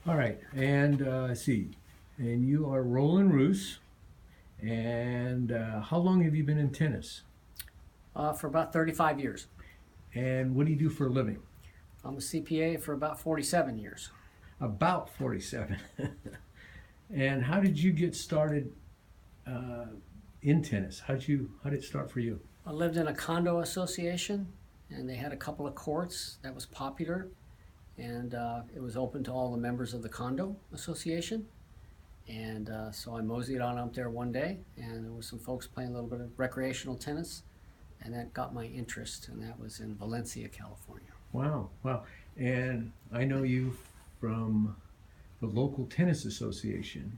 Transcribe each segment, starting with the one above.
All right, and let's see, and you are Roland Roos, and how long have you been in tennis? For about 35 years. And what do you do for a living? I'm a CPA for about 47 years. About 47. And how did you get started in tennis? How did it start for you? I lived in a condo association, and they had a couple of courts that was popular, and it was open to all the members of the condo association. And so I moseyed on up there one day, and there was some folks playing a little bit of recreational tennis, and that got my interest, and that was in Valencia, California. Wow, wow. And I know you from the local tennis association,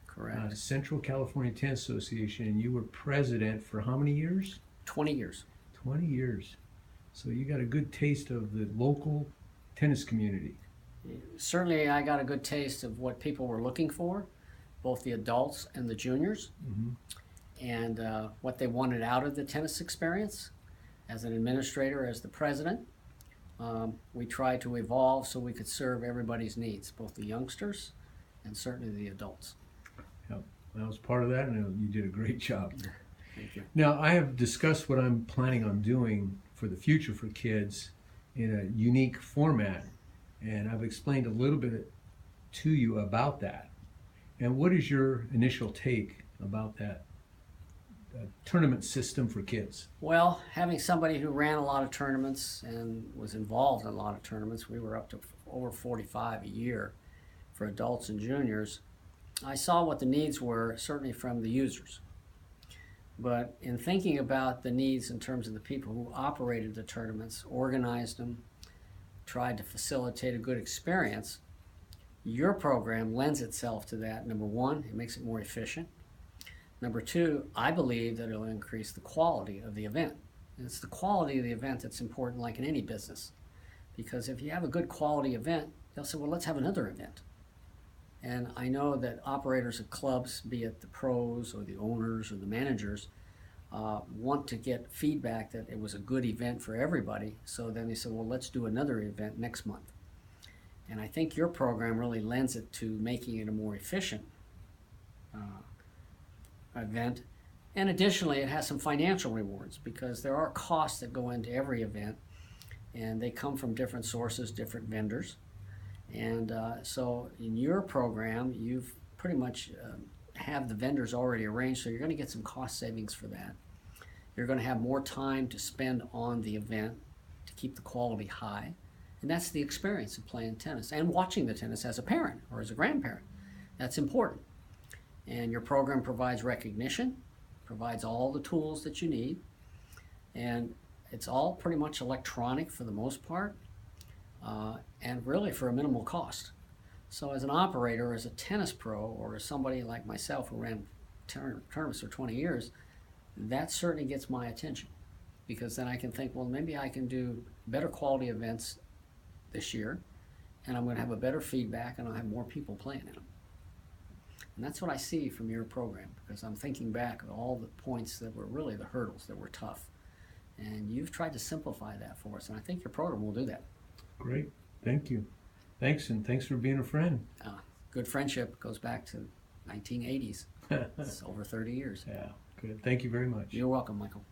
Correct. Central California Tennis Association, and you were president for how many years? 20 years. 20 years. So you got a good taste of the local tennis community. Certainly, I got a good taste of what people were looking for, both the adults and the juniors, and what they wanted out of the tennis experience. As an administrator, as the president, we tried to evolve so we could serve everybody's needs, both the youngsters and certainly the adults. Yep, I was part of that, and you did a great job. Thank you. Now, I have discussed what I'm planning on doing for the future for kids in a unique format, and I've explained a little bit to you about that. And what is your initial take about that tournament system for kids? Well, having somebody who ran a lot of tournaments and was involved in a lot of tournaments, we were up to over 45 a year for adults and juniors. I saw what the needs were, certainly from the users. But in thinking about the needs in terms of the people who operated the tournaments, organized them, tried to facilitate a good experience, your program lends itself to that. Number one, it makes it more efficient. Number two, I believe that it'll increase the quality of the event. And it's the quality of the event that's important, like in any business. Because if you have a good quality event, they'll say, well, let's have another event. And I know that operators of clubs, be it the pros or the owners or the managers, want to get feedback that it was a good event for everybody. So then they say, well, let's do another event next month. And I think your program really lends it to making it a more efficient event. And additionally, it has some financial rewards because there are costs that go into every event, and they come from different sources, different vendors. And so in your program, you've pretty much have the vendors already arranged, so you're going to get some cost savings for that. You're going to have more time to spend on the event to keep the quality high. And that's the experience of playing tennis and watching the tennis as a parent or as a grandparent. That's important. And your program provides recognition, provides all the tools that you need, and it's all pretty much electronic for the most part, and really for a minimal cost. So as an operator, as a tennis pro, or as somebody like myself who ran tournaments for 20 years, that certainly gets my attention, because then I can think, well, maybe I can do better quality events this year, and I'm going to have a better feedback, and I'll have more people playing in them. And that's what I see from your program, because I'm thinking back at all the points that were really the hurdles that were tough. And you've tried to simplify that for us, and I think your program will do that. Great, thank you. Thanks, and thanks for being a friend. Good friendship goes back to 1980s. It's over 30 years. Yeah, good. Thank you very much. You're welcome, Michael.